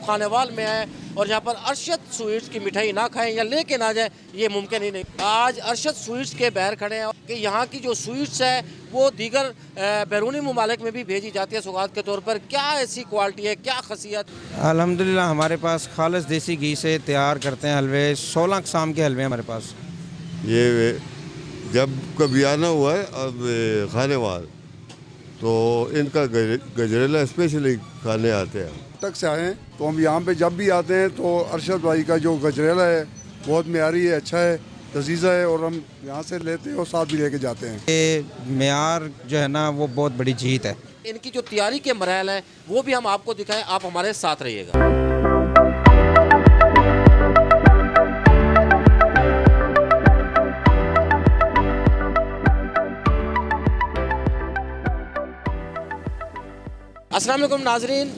खानेवाल में आए और यहाँ पर अरशद स्वीट्स की मिठाई ना खाएं या लेके ना जाए, ये मुमकिन ही नहीं। आज अरशद स्वीट्स के बाहर खड़े हैं कि यहाँ की जो स्वीट्स है वो दीगर बैरूनी ममालिक में भी भेजी जाती है सौगात के तौर पर। क्या ऐसी क्वालिटी है, क्या खासियत? अल्हम्दुलिल्लाह हमारे पास खालिस देसी घी से तैयार करते हैं हलवे। 16 अक़साम के हलवे हमारे पास। ये जब कभी आना हुआ है अब खानेवाल तो इनका गजरेला स्पेशली खाने आते हैं। तक से आए हैं तो हम यहाँ पे जब भी आते हैं तो अरशद भाई का जो गजरेला है बहुत मेयारी है, अच्छा है, लजीजा है और हम यहाँ से लेते हैं और साथ भी लेके जाते हैं। ये मेयार जो है ना वो बहुत बड़ी जीत है। इनकी जो तैयारी के मराहल हैं वो भी हम आपको दिखाएं, आप हमारे साथ रहिएगा। अस्सलाम वालेकुम नाजरीन,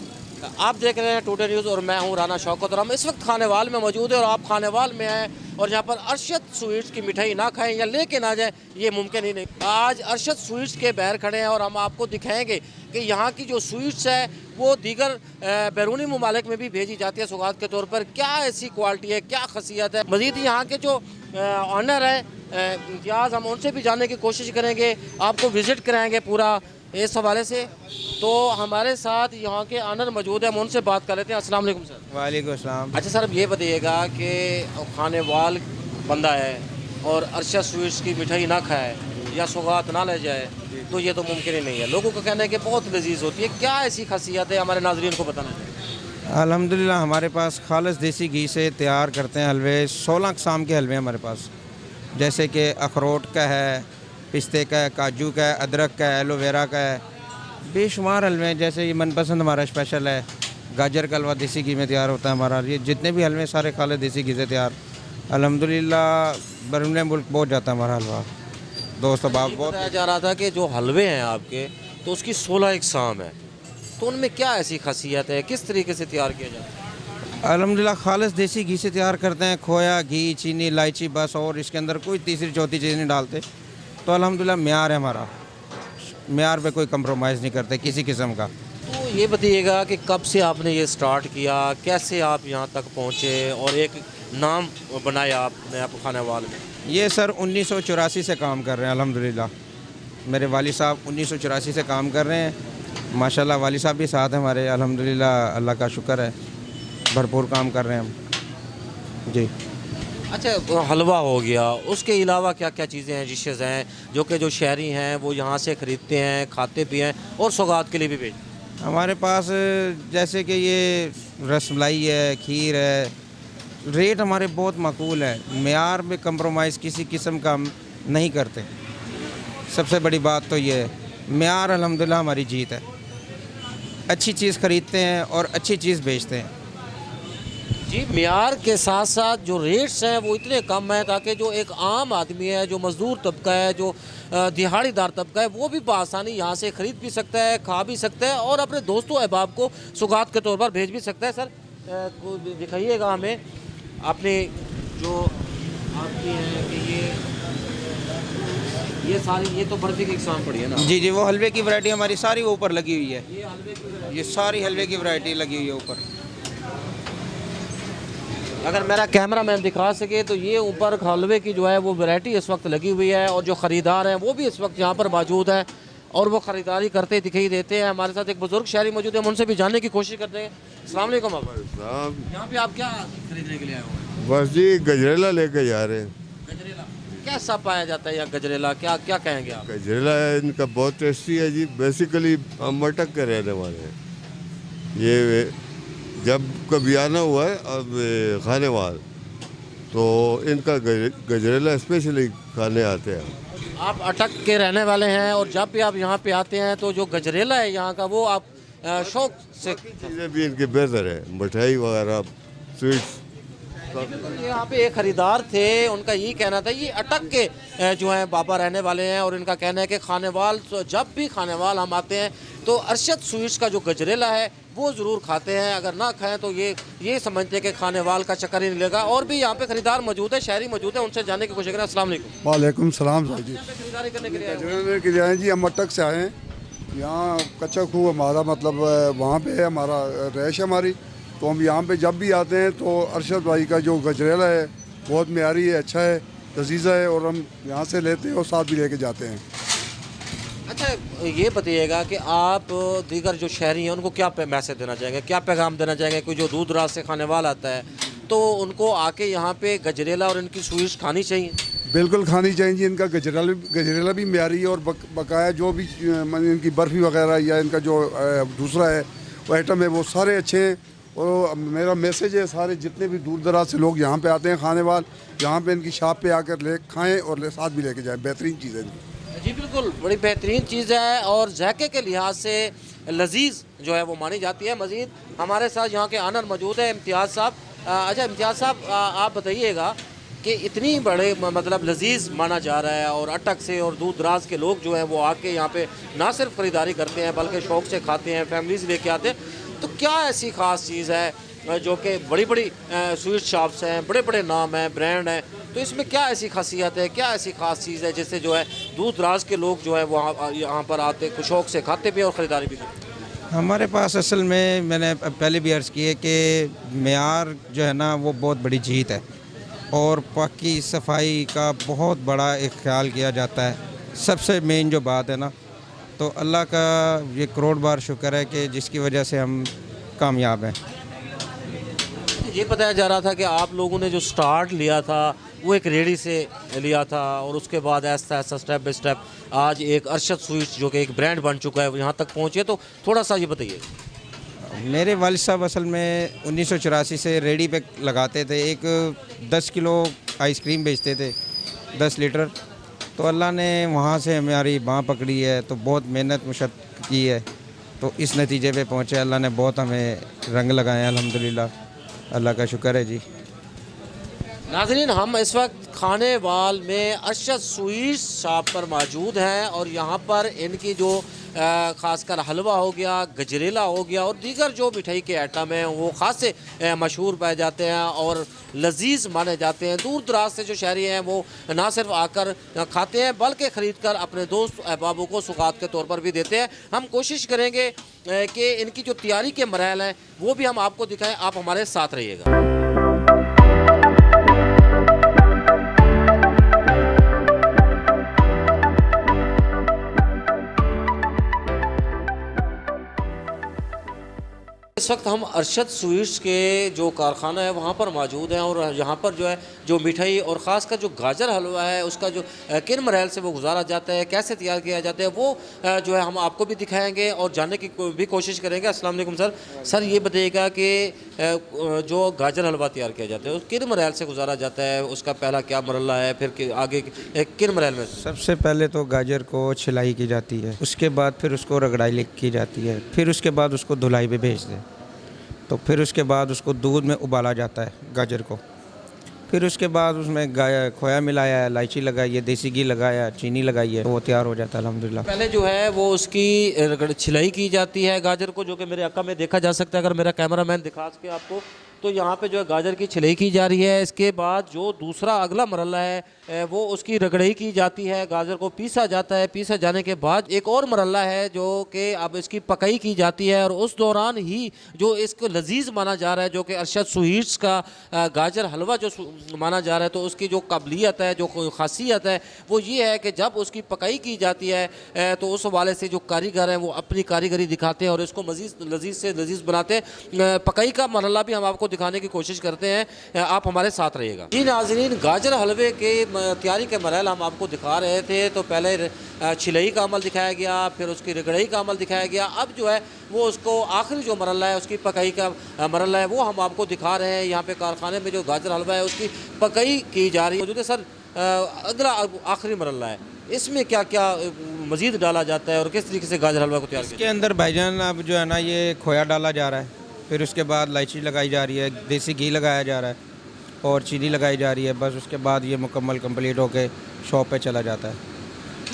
आप देख रहे हैं टुडे न्यूज़ और मैं हूं राना शौकत और हम इस वक्त खानेवाल में मौजूद है और आप खानेवाल में आए और यहाँ पर अरशद स्वीट्स की मिठाई ना खाएं या लेके ना जाए, ये मुमकिन ही नहीं। आज अरशद स्वीट्स के बाहर खड़े हैं और हम आपको दिखाएंगे कि यहाँ की जो स्वीट्स है वो दीगर बैरूनी ममालिक में भी भेजी जाती है सौगात के तौर पर। क्या ऐसी क्वालिटी है, क्या खासियत है? मज़ीद यहाँ के जो ऑनर है इम्तियाज़, हम उनसे भी जानने की कोशिश करेंगे, आपको विज़िट कराएँगे पूरा इस हवाले से। तो हमारे साथ यहाँ के ऑनर मौजूद है, हम उनसे बात कर लेते हैं। अस्सलाम वालेकुम सर। वालेकुम अस्सलाम। अच्छा सर, अब ये बताइएगा कि खानेवाल बंदा है और अरशद स्वीट्स की मिठाई ना खाए या सौगात ना ले जाए तो ये तो मुमकिन ही नहीं है। लोगों का कहना है कि बहुत लजीज होती है। क्या ऐसी खासियत है, हमारे नाजरीन को बताना चाहिए। अल्हम्दुलिल्लाह हमारे पास खालिस देसी घी से तैयार करते हैं हलवे। 16 अक़साम के हलवे हमारे पास, जैसे कि अखरोट का है, पिस्ते का है, काजू का है, अदरक का है, एलोवेरा का है, बेशुमार हलवे हैं। जैसे ये मनपसंद हमारा स्पेशल है गाजर का हलवा, देसी घी में तैयार होता है हमारा। ये जितने भी हलवे सारे खाले देसी घी से तैयार। अल्हम्दुलिल्लाह बैरून मुल्क बहुत जाता है हमारा हलवा। दोस्त अब आप बहुत बताया जा रहा था कि जो हलवे हैं आपके तो उसकी 16 इकसाम है, तो उनमें क्या ऐसी खासियत है, किस तरीके से तैयार किया जाता है? अल्हम्दुलिल्लाह खालिस देसी घी से तैयार करते हैं। खोया, घी, चीनी, इलायची, बस, और इसके अंदर कोई तीसरी चौथी चीज़ नहीं डालते। तो अल्हम्दुलिल्लाह मेयार है हमारा, मेयार पे कोई कंप्रोमाइज़ नहीं करते किसी किस्म का। तो ये बताइएगा कि कब से आपने ये स्टार्ट किया, कैसे आप यहाँ तक पहुँचे और एक नाम बनाया आपने आप खानेवाल में? ये सर 1984 से काम कर रहे हैं अल्हम्दुलिल्लाह। मेरे वाली साहब 1984 से काम कर रहे हैं। माशाल्लाह वाली साहब भी साथ हैं हमारे। अल्हम्दुलिल्लाह अल्लाह का शुक्र है, भरपूर काम कर रहे हैं हम जी। अच्छा, हलवा हो गया, उसके अलावा क्या क्या चीज़ें हैं, डिशेज़ हैं जो शहरी हैं वो यहाँ से ख़रीदते हैं, खाते भी हैं और सौगात के लिए भी भेजते हैं? हमारे पास जैसे कि ये रसमलाई है, खीर है, रेट हमारे बहुत माकूल है। मेयार में कंप्रोमाइज़ किसी किस्म का हम नहीं करते। सबसे बड़ी बात तो ये है, मेयार अल्हम्दुलिल्लाह हमारी जीत है। अच्छी चीज़ ख़रीदते हैं और अच्छी चीज़ बेचते हैं जी। मियार के साथ साथ जो रेट्स हैं वो इतने कम हैं ताकि जो एक आम आदमी है, जो मज़दूर तबका है, जो दिहाड़ीदार तबका है, वो भी बआसानी यहाँ से ख़रीद भी सकता है, खा भी सकता है और अपने दोस्तों अहबाब को सौगात के तौर पर भेज भी सकता है। सर दिखाइएगा हमें अपने जो आपकी हैं कि ये सारी, ये तो बर्फ़ी की इकसाम पड़ी है ना? जी जी, वो हलवे की वैरायटी हमारी सारी ऊपर लगी हुई है। ये हलवे की, ये सारी हलवे की वैरायटी लगी हुई है ऊपर। अगर मेरा कैमरा मैन दिखा सके तो ये ऊपर हलवे की जो है वो वैरायटी इस वक्त लगी हुई है और जो ख़रीदार हैं वो भी इस वक्त यहाँ पर मौजूद है और वो ख़रीदारी करते दिखाई देते हैं। हमारे साथ एक बुज़ुर्ग शहरी मौजूद है, हम उनसे भी जानने की कोशिश करते हैं। अस्सलाम वालेकुम। आप यहाँ पे आप क्या खरीदने के लिए आए हो? बस जी गजरेला लेके जा रहे हैं। गजरेला कैसा पाया जाता है यहाँ? गजरेला क्या क्या कहेंगे आप? गजरेला इनका बहुत टेस्टी है जी। बेसिकली हम मटक के रहने वाले हैं। ये जब कभी आना हुआ है अब खानेवाल तो इनका गजरेला स्पेशली खाने आते हैं। आप अटक के रहने वाले हैं और जब भी आप यहाँ पे आते हैं तो जो गजरेला है यहाँ का वो आप शौक से? चीज़ें भी इनकी बेहतर है, मिठाई वगैरह, स्वीट्स। यहाँ पे एक खरीदार थे, उनका यही कहना था, ये अटक के जो हैं बाबा रहने वाले हैं और इनका कहना है कि खानेवाल, जब भी खानेवाल हम आते हैं तो अरशद स्वीट्स का जो गजरेला है वो ज़रूर खाते हैं। अगर ना खाएं तो ये समझते हैं कि खानेवाल का चक्कर ही नहीं लगा। और भी यहाँ पे खरीदार मौजूद है, शहरी मौजूद है, उनसे जानने की कोशिश करें। अस्सलाम वालेकुम। वालेकुम सलाम साहब जी। यहाँ पे खरीदारी करने के लिए आए हो? गजरेले के लिए आए जी, हम अटक से आए हैं। यहाँ कच्चा खूह हमारा मतलब वहाँ पे है, हमारा रैश है हमारी। तो हम यहाँ पे जब भी आते हैं तो अरशद भाई का जो गजरेला है बहुत मेयारी है, अच्छा है, लजीज़ा है, और हम यहाँ से लेते हैं और साथ भी लेके जाते हैं। अच्छा, ये बताइएगा कि आप दीगर जो शहरी हैं उनको क्या मैसेज देना चाहेंगे, क्या पैगाम देना चाहेंगे? कोई जो दूर दराज से खाने वाला आता है तो उनको आके यहाँ पे गजरेला और इनकी स्वीट्स खानी चाहिए? बिल्कुल खानी चाहिए। इनका गजरेला भी मेयारी है, और बकाया जो भी इनकी बर्फ़ी वगैरह या इनका जो दूसरा है वो आइटम है वो सारे अच्छे हैं। और मेरा मैसेज है सारे जितने भी दूर दराज से लोग यहाँ पे आते हैं खाने वाल, यहाँ पे इनकी शॉप पे आकर ले खाएँ और साथ भी लेके जाएँ। बेहतरीन चीज़ है इनकी। जी बिल्कुल, बड़ी बेहतरीन चीज़ है और जायके के लिहाज से लजीज जो है वो मानी जाती है। मज़ीद हमारे साथ यहाँ के आनर मौजूद है इम्तियाज़ साहब। अच्छा इम्तियाज़ साहब, आप बताइएगा कि इतनी बड़े मतलब लजीज माना जा रहा है और अटक से और दूर दराज के लोग जो हैं वो आके यहाँ पे ना सिर्फ ख़रीदारी करते हैं बल्कि शौक़ से खाते हैं, फैमिलीज़ लेके आते हैं, तो क्या ऐसी ख़ास चीज़ है जो कि बड़ी बड़ी स्वीट शॉप्स हैं, बड़े बड़े नाम हैं, ब्रांड हैं, तो इसमें क्या ऐसी खासियत है, क्या ऐसी ख़ास चीज़ है जिससे जो है दूर दराज के लोग जो है वो यहाँ पर आते शौक़ से खाते भी और ख़रीदारी भी करते? हमारे पास असल में मैंने पहले भी अर्ज़ की है कि मेयार जो है ना वो बहुत बड़ी जीत है और पाकी सफाई का बहुत बड़ा एक ख्याल किया जाता है। सबसे मेन जो बात है ना, तो अल्लाह का ये करोड़ बार शुक्र है कि जिसकी वजह से हम कामयाब हैं। ये बताया जा रहा था कि आप लोगों ने जो स्टार्ट लिया था वो एक रेडी से लिया था और उसके बाद ऐसा ऐसा स्टेप बाय स्टेप आज एक अरशद स्वीट्स जो कि एक ब्रांड बन चुका है यहाँ तक पहुँचे, तो थोड़ा सा ये बताइए। मेरे वालिद साहब असल में 1984 से रेडी पे लगाते थे। एक 10 किलो आइसक्रीम बेचते थे 10 लीटर। तो अल्लाह ने वहाँ से हमारी बाँह पकड़ी है, तो बहुत मेहनत मशक्क़त की है, तो इस नतीजे पे पहुँचे। अल्लाह ने बहुत हमें रंग लगाए हैं, अल्हम्दुलिल्लाह, अल्लाह का शुक्र है जी। नाज़रीन, हम इस वक्त खाने वाल में अरशद स्वीट्स शॉप पर मौजूद हैं और यहाँ पर इनकी जो ख़ासकर हलवा हो गया, गजरेला हो गया और दीगर जो मिठाई के आइटम हैं वो ख़ास से मशहूर पाए जाते हैं और लजीज माने जाते हैं। दूर दराज से जो शहरी हैं वो ना सिर्फ आकर खाते हैं बल्कि ख़रीद कर अपने दोस्त अहबाबों को सौगात के तौर पर भी देते हैं। हम कोशिश करेंगे कि इनकी जो तैयारी के मराहल हैं वो भी हम आपको दिखाएँ, आप हमारे साथ रहिएगा। इस वक्त हम अरशद स्वीट्स के जो कारखाना है वहाँ पर मौजूद हैं और यहाँ पर जो है जो मिठाई और ख़ास कर जो गाजर हलवा है उसका जो किन मराहल से वो गुजारा जाता है, कैसे तैयार किया जाता है, वो जो है हम आपको भी दिखाएंगे और जानने की भी कोशिश करेंगे। अस्सलाम वालेकुम सर। सर ये बताइएगा कि जो गाजर हलवा तैयार किया जाता है किन मराहल से गुजारा जाता है, उसका पहला क्या मरहला है, फिर आगे किन मराहल में? सबसे पहले तो गाजर को छिलाई की जाती है, उसके बाद फिर उसको रगड़ाई की जाती है, फिर उसके बाद उसको धुलाई पे भेज दें, तो फिर उसके बाद उसको दूध में उबाला जाता है गाजर को, फिर उसके बाद उसमें खोया मिलाया है, इलायची लगाई है, देसी घी लगाया, चीनी लगाई है, तो वो तैयार हो जाता है अल्हम्दुलिल्लाह। पहले जो है वो उसकी छिलाई की जाती है गाजर को, जो कि मेरे अक्का में देखा जा सकता है। अगर मेरा कैमरामैन दिखा सके आपको, तो यहाँ पे जो है गाजर की छिलाई की जा रही है। इसके बाद जो दूसरा अगला मरहला है वो उसकी रगड़ाई की जाती है, गाजर को पीसा जाता है। पीसा जाने के बाद एक और मरहला है जो कि अब इसकी पकाई की जाती है और उस दौरान ही जो इसको लजीज माना जा रहा है, जो कि अरशद स्वीट्स का गाजर हलवा जो माना जा रहा है, तो उसकी जो काबिलियत है, जो खासियत है वो ये है कि जब उसकी पकाई की जाती है तो उस हवाले से जो कारीगर हैं वो अपनी कारीगरी दिखाते हैं और इसको मज़ीद लजीज से लजीज बनाते हैं। पकाई का मरहला भी हम आपको दिखाने की कोशिश करते हैं, आप हमारे साथ रहिएगा। जी नाज़रीन, गाजर हलवे के तैयारी के मरहल हम आपको दिखा रहे थे। तो पहले छिलाई का अमल दिखाया गया, फिर उसकी रगड़ाई का अमल दिखाया गया, अब जो है वो उसको आखिरी जो मरहला है उसकी पकाई का मरहला है वो हम आपको दिखा रहे हैं। यहाँ पे कारखाने में जो गाजर हलवा है उसकी पकाई की जा रही है। जो सर अगला आखिरी मरहला है, इसमें क्या क्या मज़ीद डाला जाता है और किस तरीके से गाजर हलवा को तैयार किया? इसके अंदर भाईजान अब जो है ना ये खोया डाला जा रहा है, फिर उसके बाद इलायची लगाई जा रही है, देसी घी लगाया जा रहा है और चीनी लगाई जा रही है। बस उसके बाद ये मुकम्मल कंप्लीट होके शॉप पे चला जाता है।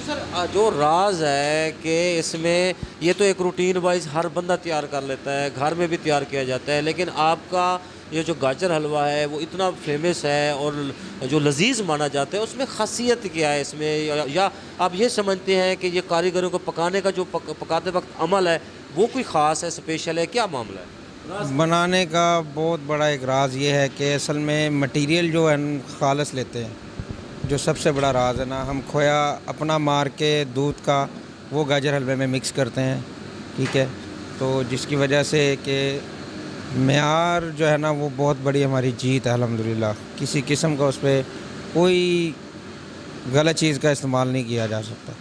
सर जो राज है कि इसमें ये तो एक रूटीन वाइज हर बंदा तैयार कर लेता है, घर में भी तैयार किया जाता है, लेकिन आपका ये जो गाजर हलवा है वो इतना फेमस है और जो लजीज माना जाता है, उसमें खासियत क्या है इसमें, या आप ये समझते हैं कि ये कारीगरों को पकाने का जो पकाते वक्त अमल है वो कोई ख़ास है, स्पेशल है, क्या मामला है? बनाने का बहुत बड़ा एक राज ये है कि असल में मटेरियल जो है खालस लेते हैं। जो सबसे बड़ा राज है ना, हम खोया अपना मार के दूध का वो गाजर हलवे में मिक्स करते हैं, ठीक है। तो जिसकी वजह से कि मेयार जो है ना वो बहुत बड़ी हमारी जीत है अल्हम्दुलिल्लाह। किसी किस्म का उस पर कोई गलत चीज़ का इस्तेमाल नहीं किया जा सकता।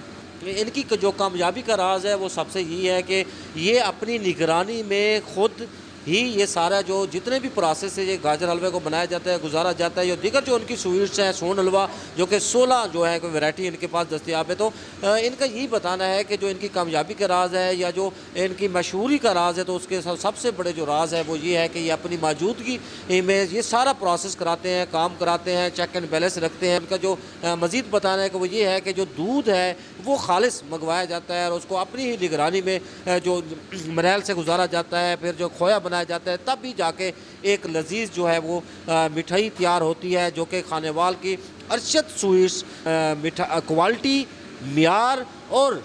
इनकी जो कामयाबी का राज है वो सबसे यही है कि ये अपनी निगरानी में खुद ही ये सारा जो जितने भी प्रोसेस है ये गाजर हलवे को बनाया जाता है, गुजारा जाता है। ये दीगर जो उनकी स्वीट्स हैं, सोन हलवा जो कि 16 जो है कोई वैरायटी इनके पास दस्तियाब है। तो इनका यही बताना है कि जो इनकी कामयाबी का राज है या जो इनकी मशहूरी का राज है, तो उसके सबसे बड़े जो राज है वो ये है कि ये अपनी मौजूदगी में ये सारा प्रोसेस कराते हैं, काम कराते हैं, चेक एंड बैलेंस रखते हैं। इनका जो मज़ीद बताना है कि वो ये है कि जो दूध है वो खालिस मंगवाया जाता है और उसको अपनी ही निगरानी में जो मरैल से गुजारा जाता है, फिर जो खोया बनाया जाता है, तब भी जाके एक लजीज जो है वो मिठाई तैयार होती है जो कि खानेवाल की अरशद स्वीट्स क्वालिटी, मियार और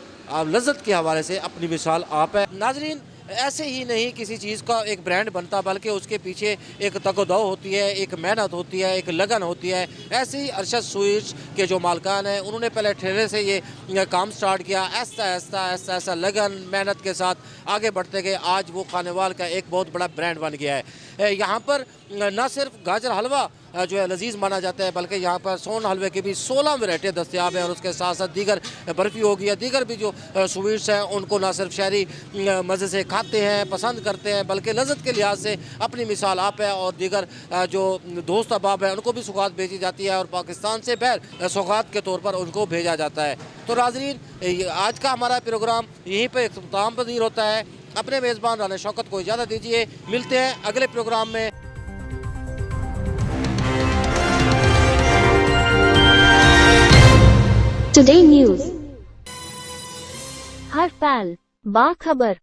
लज्जत के हवाले से अपनी मिसाल आप है। नाजरीन, ऐसे ही नहीं किसी चीज़ का एक ब्रांड बनता, बल्कि उसके पीछे एक तकदो होती है, एक मेहनत होती है, एक लगन होती है। ऐसे ही अरशद स्वीट्स के जो मालकान हैं उन्होंने पहले ठेले से ये काम स्टार्ट किया, ऐसा लगन मेहनत के साथ आगे बढ़ते गए। आज वो खानेवाल का एक बहुत बड़ा ब्रांड बन गया है। यहाँ पर न सिर्फ गाजर हलवा जो है लजीज माना जाता है, बल्कि यहाँ पर सोन हलवे की भी 16 वैरायटियाँ दस्तियाब हैं और उसके साथ साथ दीगर बर्फ़ी होगी या दीगर भी जो स्वीट्स हैं उनको ना सिर्फ शहरी मज़े से खाते हैं, पसंद करते हैं, बल्कि लज़्ज़त के लिहाज से अपनी मिसाल आप है। और दीगर जो दोस्त अहबाब हैं उनको भी सौगात भेजी जाती है और पाकिस्तान से बाहर सौगात के तौर पर उनको भेजा जाता है। तो नाज़रीन, आज का हमारा प्रोग्राम यहीं पर इख्तिताम पज़ीर होता है। अपने मेज़बान राना शौकत को इजाज़त दीजिए, मिलते हैं अगले प्रोग्राम में। टुडे न्यूज़, हर पल बाखबर।